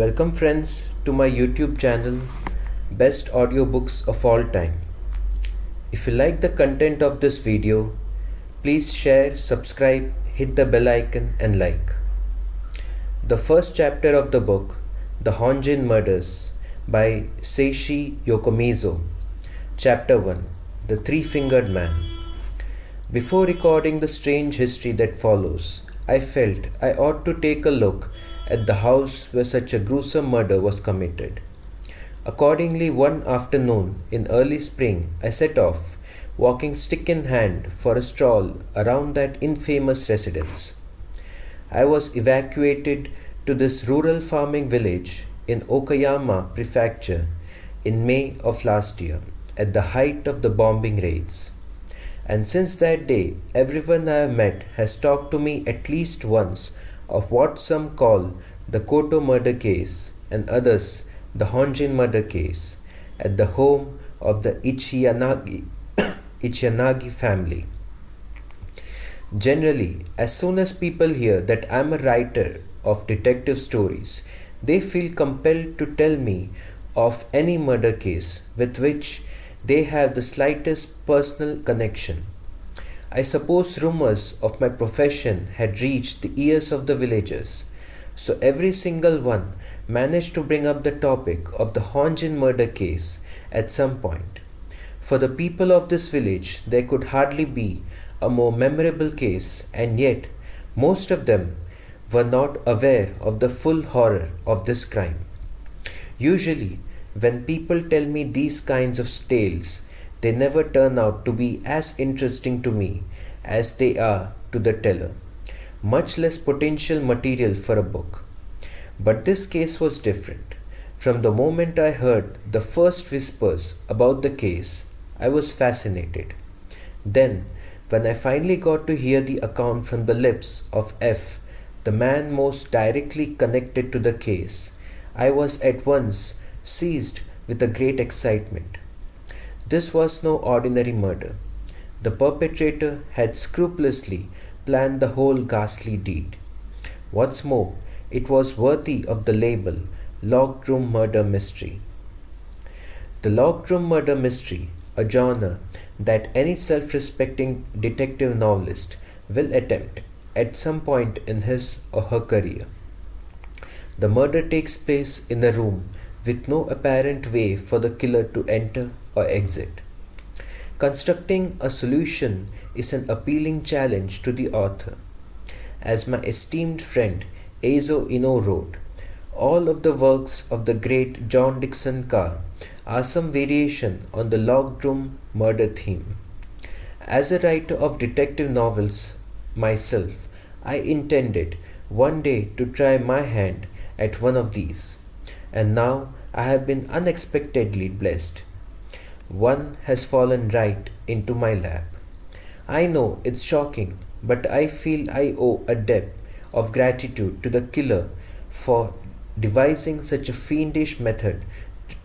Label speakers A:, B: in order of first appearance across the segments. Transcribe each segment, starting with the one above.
A: Welcome friends to my YouTube channel Best Audiobooks of All Time. If you like the content of this video, please share, subscribe, hit the bell icon and like. The first chapter of the book, The Honjin Murders by Seishi Yokomizo. Chapter 1, The Three-Fingered Man. Before recording the strange history that follows, I felt I ought to take a look at the house where such a gruesome murder was committed. Accordingly, one afternoon in early spring, I set off, walking stick in hand, for a stroll around that infamous residence. I was evacuated to this rural farming village in Okayama Prefecture in May of last year, at the height of the bombing raids. And since that day, everyone I have met has talked to me at least once of what some call the Koto murder case and others the Honjin murder case at the home of the Ichanagi family. Generally, as soon as people hear that I am a writer of detective stories, they feel compelled to tell me of any murder case with which they have the slightest personal connection. I suppose rumors of my profession had reached the ears of the villagers, so every single one managed to bring up the topic of the Honjin murder case at some point. For the people of this village, there could hardly be a more memorable case, and yet most of them were not aware of the full horror of this crime. Usually, when people tell me these kinds of tales, they never turn out to be as interesting to me as they are to the teller, much less potential material for a book. But this case was different. From the moment I heard the first whispers about the case, I was fascinated. Then, when I finally got to hear the account from the lips of F, the man most directly connected to the case, I was at once seized with a great excitement. This was no ordinary murder. The perpetrator had scrupulously planned the whole ghastly deed. What's more, it was worthy of the label Locked Room Murder Mystery. The Locked Room Murder Mystery, a genre that any self-respecting detective novelist will attempt at some point in his or her career. The murder takes place in a room with no apparent way for the killer to enter or exit. Constructing a solution is an appealing challenge to the author. As my esteemed friend Eizo Ino wrote, all of the works of the great John Dickson Carr are some variation on the locked room murder theme. As a writer of detective novels myself, I intended one day to try my hand at one of these, and now I have been unexpectedly blessed. One has fallen right into my lap. I know it's shocking, but I feel I owe a debt of gratitude to the killer for devising such a fiendish method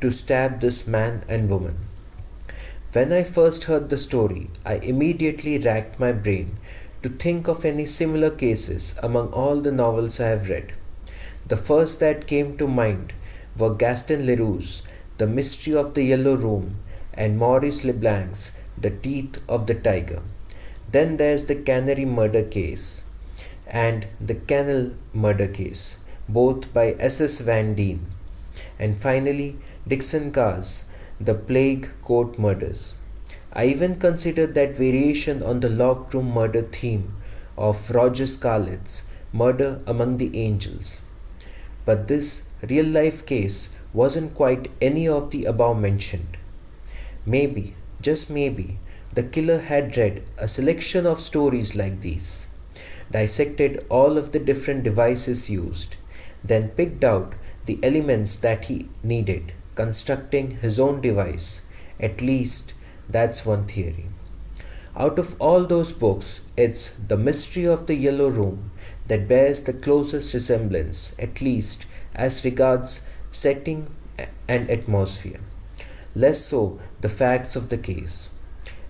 A: to stab this man and woman. When I first heard the story, I immediately racked my brain to think of any similar cases among all the novels I have read. The first that came to mind were Gaston Leroux's The Mystery of the Yellow Room and Maurice Leblanc's The Teeth of the Tiger. Then there's the Canary murder case and the Kennel murder case, both by S.S. Van Dien. And finally, Dickson Carr's The Plague Court Murders. I even considered that variation on the locked room murder theme of Roger Scarlett's Murder Among the Angels. But this real life case wasn't quite any of the above mentioned. Maybe, just maybe, the killer had read a selection of stories like these, dissected all of the different devices used, then picked out the elements that he needed, constructing his own device. At least that's one theory. Out of all those books, it's The Mystery of the Yellow Room that bears the closest resemblance, at least as regards setting and atmosphere. Less so the facts of the case.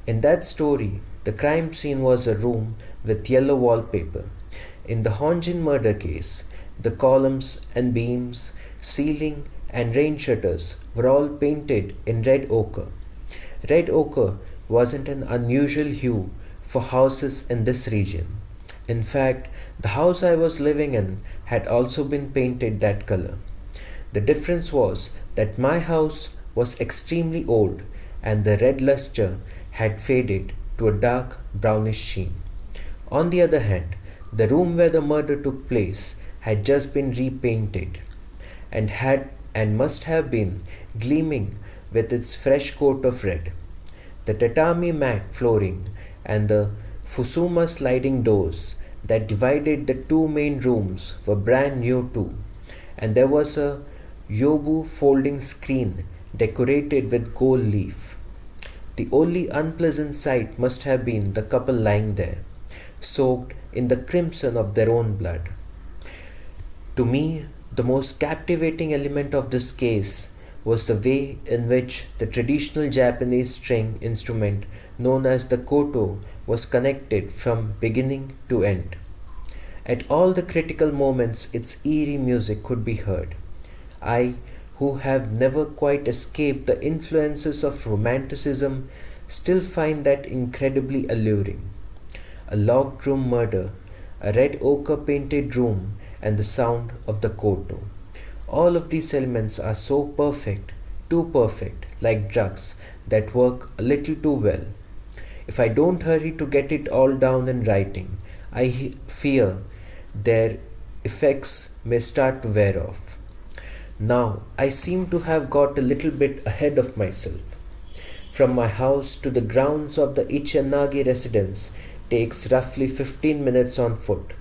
A: In that story, the crime scene was a room with yellow wallpaper. In the Honjin murder case, the columns and beams ceiling, and rain shutters were all painted in red ochre. Red ochre wasn't an unusual hue for houses in this region. In fact, the house I was living in had also been painted that color. The difference was that my house was extremely old and the red luster had faded to a dark brownish sheen. On the other hand, the room where the murder took place had just been repainted and must have been gleaming with its fresh coat of red. The tatami mat flooring and the Fusuma sliding doors that divided the two main rooms were brand new too, and there was a yobu folding screen decorated with gold leaf. The only unpleasant sight must have been the couple lying there, soaked in the crimson of their own blood. To me, the most captivating element of this case was the way in which the traditional Japanese string instrument known as the koto was connected from beginning to end. At all the critical moments, its eerie music could be heard. I, who have never quite escaped the influences of romanticism, still find that incredibly alluring. A locked room murder, a red ochre painted room, and the sound of the koto. All of these elements are so perfect, too perfect, like drugs that work a little too well. If I don't hurry to get it all down in writing, I fear their effects may start to wear off. Now, I seem to have got a little bit ahead of myself. From my house to the grounds of the Ichanagi residence takes roughly 15 minutes on foot.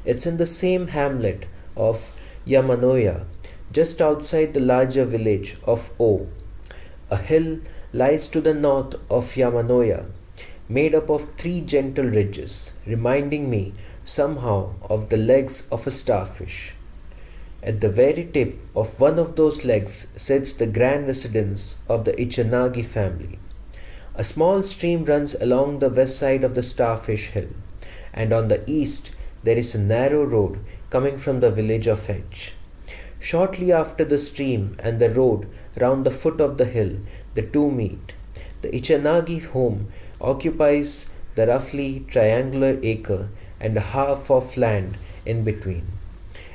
A: It's in the same hamlet of Yamanoya, just outside the larger village of O. A hill lies to the north of Yamanoya, made up of three gentle ridges, reminding me somehow of the legs of a starfish. At the very tip of one of those legs sits the grand residence of the Ichanagi family. A small stream runs along the west side of the Starfish Hill, and on the east there is a narrow road coming from the village of Edge. Shortly after the stream and the road round the foot of the hill, the two meet. The Ichanagi home occupies the roughly triangular acre and a half of land in between.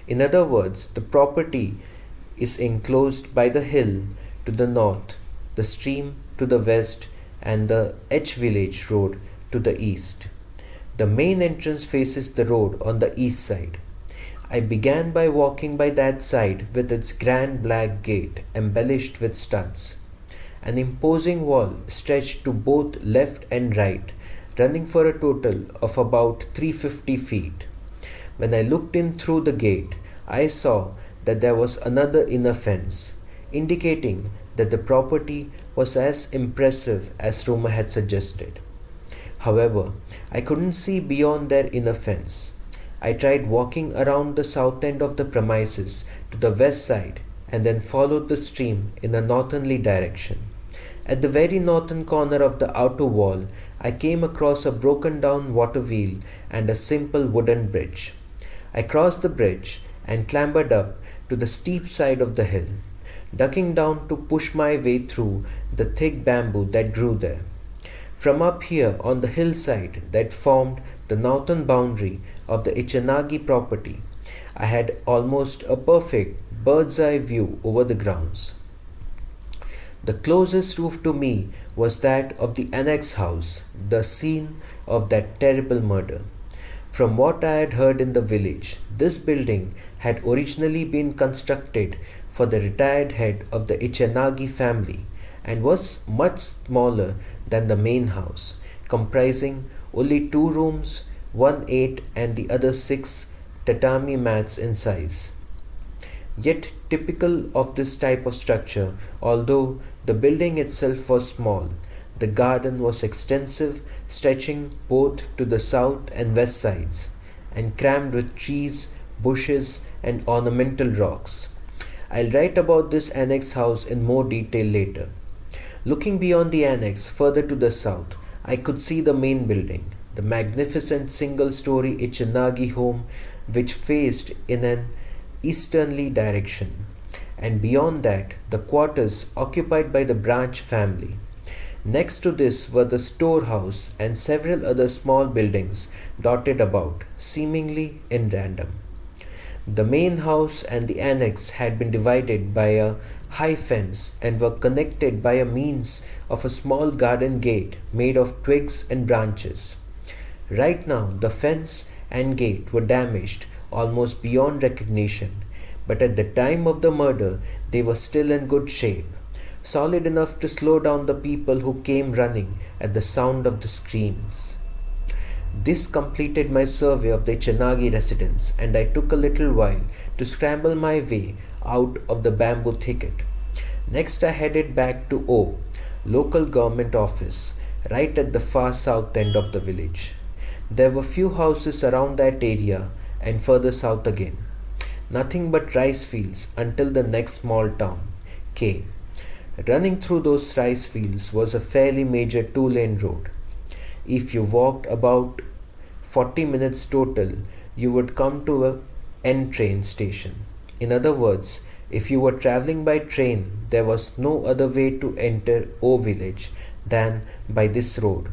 A: In other words, the property is enclosed by the hill to the north, the stream to the west, and the Edge Village Road to the east. The main entrance faces the road on the east side. I began by walking by that side with its grand black gate embellished with studs. An imposing wall stretched to both left and right, running for a total of about 350 feet. When I looked in through the gate, I saw that there was another inner fence, indicating that the property was as impressive as rumor had suggested. However, I couldn't see beyond their inner fence. I tried walking around the south end of the premises to the west side and then followed the stream in a northerly direction. At the very northern corner of the outer wall, I came across a broken down water wheel and a simple wooden bridge. I crossed the bridge and clambered up to the steep side of the hill, ducking down to push my way through the thick bamboo that grew there. From up here on the hillside that formed the northern boundary of the Ichanagi property, I had almost a perfect bird's eye view over the grounds. The closest roof to me was that of the annex house, the scene of that terrible murder. From what I had heard in the village, this building had originally been constructed for the retired head of the Ichanagi family and was much smaller than the main house, comprising only 2 rooms, one 8 and the other 6 tatami mats in size. Yet typical of this type of structure, although the building itself was small, the garden was extensive, stretching both to the south and west sides, and crammed with trees, bushes, and ornamental rocks. I'll write about this annex house in more detail later. Looking beyond the annex, further to the south, I could see the main building, the magnificent single-story Ichanagi home which faced in an easterly direction. and beyond that, the quarters occupied by the branch family. Next to this were the storehouse and several other small buildings dotted about, seemingly in random. The main house and the annex had been divided by a high fence and were connected by a means of a small garden gate made of twigs and branches. Right now, the fence and gate were damaged almost beyond recognition, but at the time of the murder, they were still in good shape, solid enough to slow down the people who came running at the sound of the screams. This completed my survey of the Chanagi residence, and I took a little while to scramble my way out of the bamboo thicket. Next, I headed back to O, local government office, right at the far south end of the village. There were few houses around that area and further south again. Nothing but rice fields until the next small town, K. Running through those rice fields was a fairly major two-lane road. If you walked about 40 minutes total, you would come to a N train station. In other words, if you were traveling by train, there was no other way to enter O village than by this road.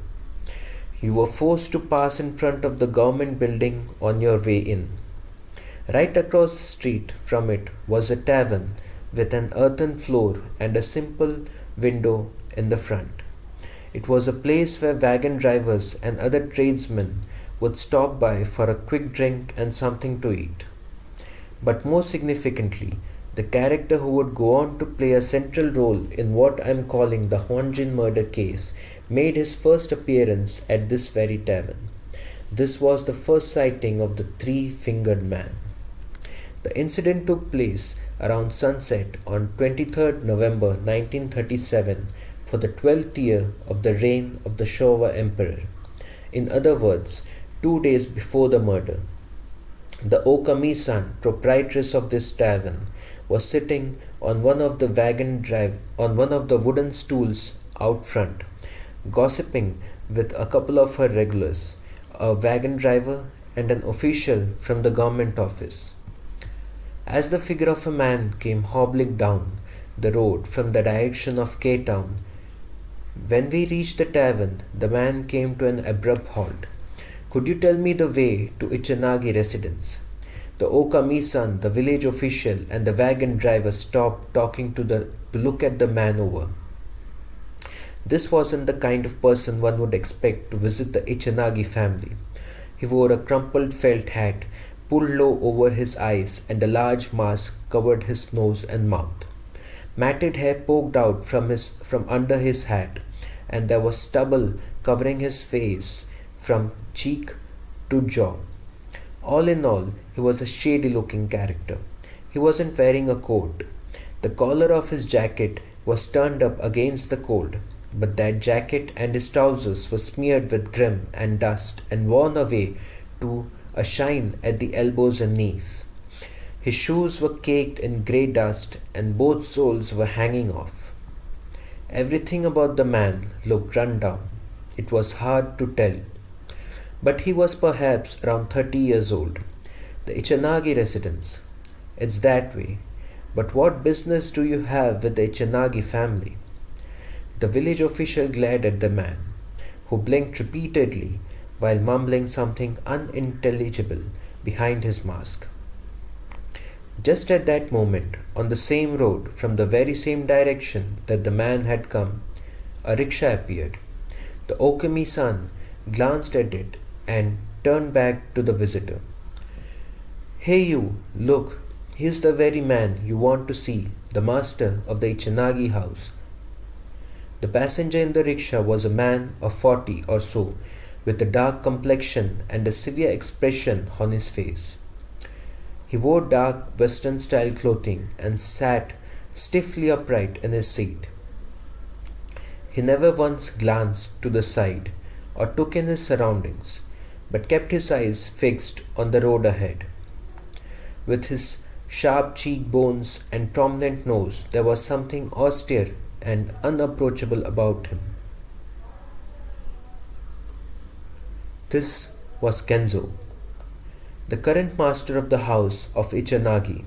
A: You were forced to pass in front of the government building on your way in. Right across the street from it was a tavern with an earthen floor and a simple window in the front. It was a place where wagon drivers and other tradesmen would stop by for a quick drink and something to eat. But more significantly, the character who would go on to play a central role in what I am calling the Honjin murder case made his first appearance at this very tavern. This was the first sighting of the three-fingered man. The incident took place around sunset on 23rd November 1937 for the 12th year of the reign of the Showa Emperor. In other words, 2 days before the murder. The Okami-san, proprietress of this tavern, was sitting on one of the wooden stools out front, gossiping with a couple of her regulars, a wagon driver and an official from the government office. As the figure of a man came hobbling down the road from the direction of K-Town, when we reached the tavern, the man came to an abrupt halt. "Could you tell me the way to Ichanagi residence?" The Okami-san, the village official, and the wagon driver stopped talking to look at the man over. This wasn't the kind of person one would expect to visit the Ichanagi family. He wore a crumpled felt hat, pulled low over his eyes, and a large mask covered his nose and mouth. Matted hair poked out from under his hat, and there was stubble covering his face from cheek to jaw. All in all, he was a shady-looking character. He wasn't wearing a coat. The collar of his jacket was turned up against the cold, but that jacket and his trousers were smeared with grim and dust and worn away to a shine at the elbows and knees. His shoes were caked in grey dust and both soles were hanging off. Everything about the man looked run down. It was hard to tell. But he was perhaps around 30 years old. The Ichanagi residence. It's that way. But what business do you have with the Ichanagi family? The village official glared at the man, who blinked repeatedly while mumbling something unintelligible behind his mask. Just at that moment, on the same road from the very same direction that the man had come, a rickshaw appeared. The Okami-san glanced at it and turned back to the visitor. "Hey you, look, he's the very man you want to see, the master of the Ichanagi house." The passenger in the rickshaw was a man of 40 or so, with a dark complexion and a severe expression on his face. He wore dark Western-style clothing and sat stiffly upright in his seat. He never once glanced to the side or took in his surroundings, but kept his eyes fixed on the road ahead. With his sharp cheekbones and prominent nose, there was something austere and unapproachable about him. This was Kenzo, the current master of the house of Ichanagi.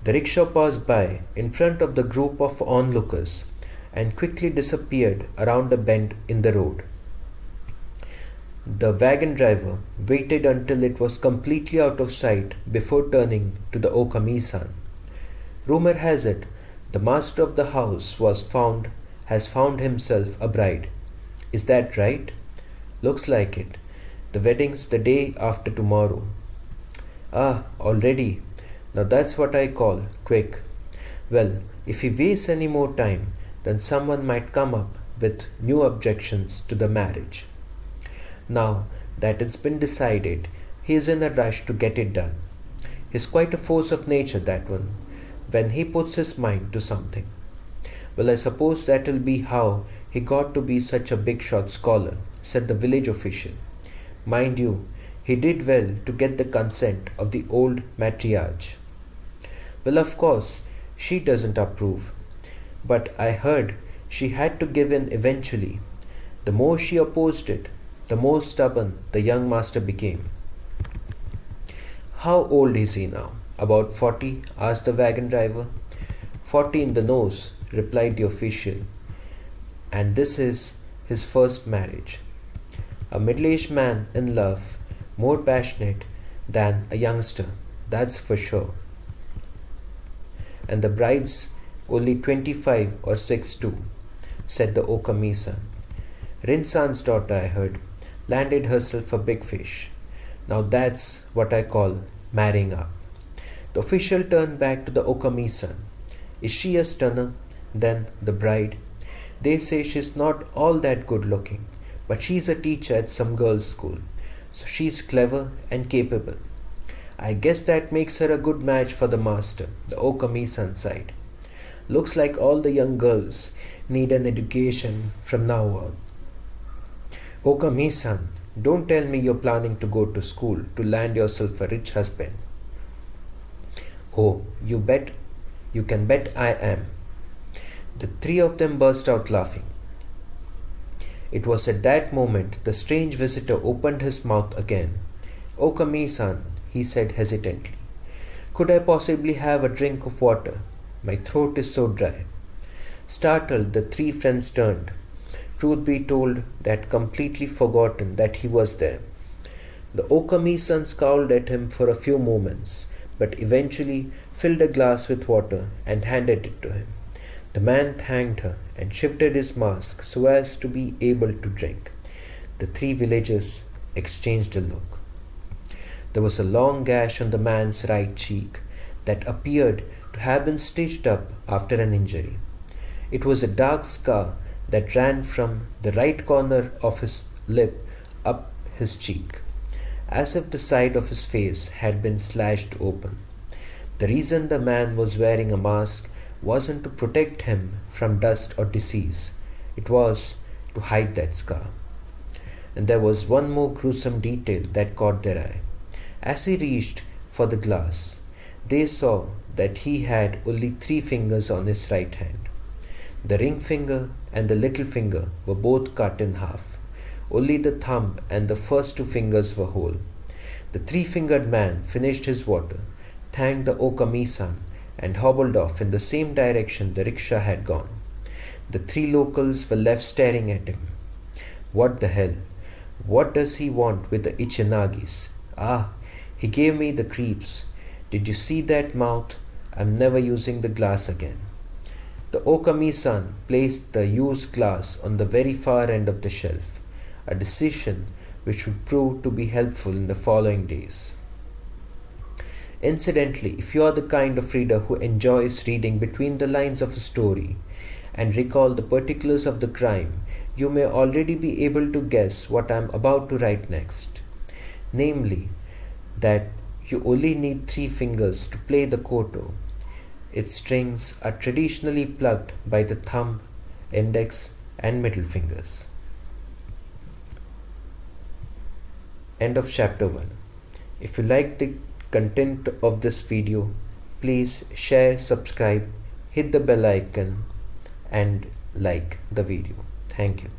A: The rickshaw passed by in front of the group of onlookers and quickly disappeared around a bend in the road. The wagon driver waited until it was completely out of sight before turning to the Okami-san. Rumor has it, the master of the house has found himself a bride. Is that right? Looks like it. The wedding's the day after tomorrow. Ah, already? Now that's what I call quick. Well, if he wastes any more time, then someone might come up with new objections to the marriage. Now that it's been decided, he is in a rush to get it done. He's quite a force of nature, that one, when he puts his mind to something. Well, I suppose that'll be how he got to be such a big shot scholar, said the village official. Mind you, he did well to get the consent of the old matriarch. Well, of course, she doesn't approve. But I heard she had to give in eventually. The more she opposed it, the more stubborn the young master became. How old is he now? About 40? Asked the wagon driver. 40 in the nose, replied the official. And this is his first marriage. A middle-aged man in love, more passionate than a youngster, that's for sure. And the bride's only 25 or 6 too, said the Okami-san. Rin-san's daughter, I heard, landed herself a big fish. Now that's what I call marrying up. The official turned back to the Okami-san. Is she a stunner? Then the bride. They say she's not all that good looking, but she's a teacher at some girls' school, so she's clever and capable. I guess that makes her a good match for the master, the Okami-san side. Looks like all the young girls need an education from now on. Okami-san, don't tell me you're planning to go to school to land yourself a rich husband. Oh, you can bet I am. The three of them burst out laughing. It was at that moment the strange visitor opened his mouth again. Okami-san, he said hesitantly, could I possibly have a drink of water? My throat is so dry. Startled, the three friends turned. Truth be told, they had completely forgotten that he was there. The Okami-san scowled at him for a few moments, but eventually filled a glass with water and handed it to him. The man thanked her and shifted his mask so as to be able to drink. The three villagers exchanged a look. There was a long gash on the man's right cheek that appeared to have been stitched up after an injury. It was a dark scar that ran from the right corner of his lip up his cheek, as if the side of his face had been slashed open. The reason the man was wearing a mask wasn't to protect him from dust or disease. It was to hide that scar. And there was one more gruesome detail that caught their eye. As he reached for the glass, they saw that he had only 3 fingers on his right hand. The ring finger and the little finger were both cut in half. Only the thumb and the first 2 fingers were whole. The 3-fingered man finished his water, thanked the Okami-san, and hobbled off in the same direction the rickshaw had gone. The 3 locals were left staring at him. What the hell? What does he want with the Ichinagis? Ah, he gave me the creeps. Did you see that mouth? I'm never using the glass again. The Okami-san placed the used glass on the very far end of the shelf, a decision which would prove to be helpful in the following days. Incidentally, if you are the kind of reader who enjoys reading between the lines of a story and recall the particulars of the crime, you may already be able to guess what I am about to write next. Namely, that you only need 3 fingers to play the koto. Its strings are traditionally plucked by the thumb, index, and middle fingers. End of chapter 1. If you like the content of this video, please share, subscribe, hit the bell icon, and like the video. Thank you.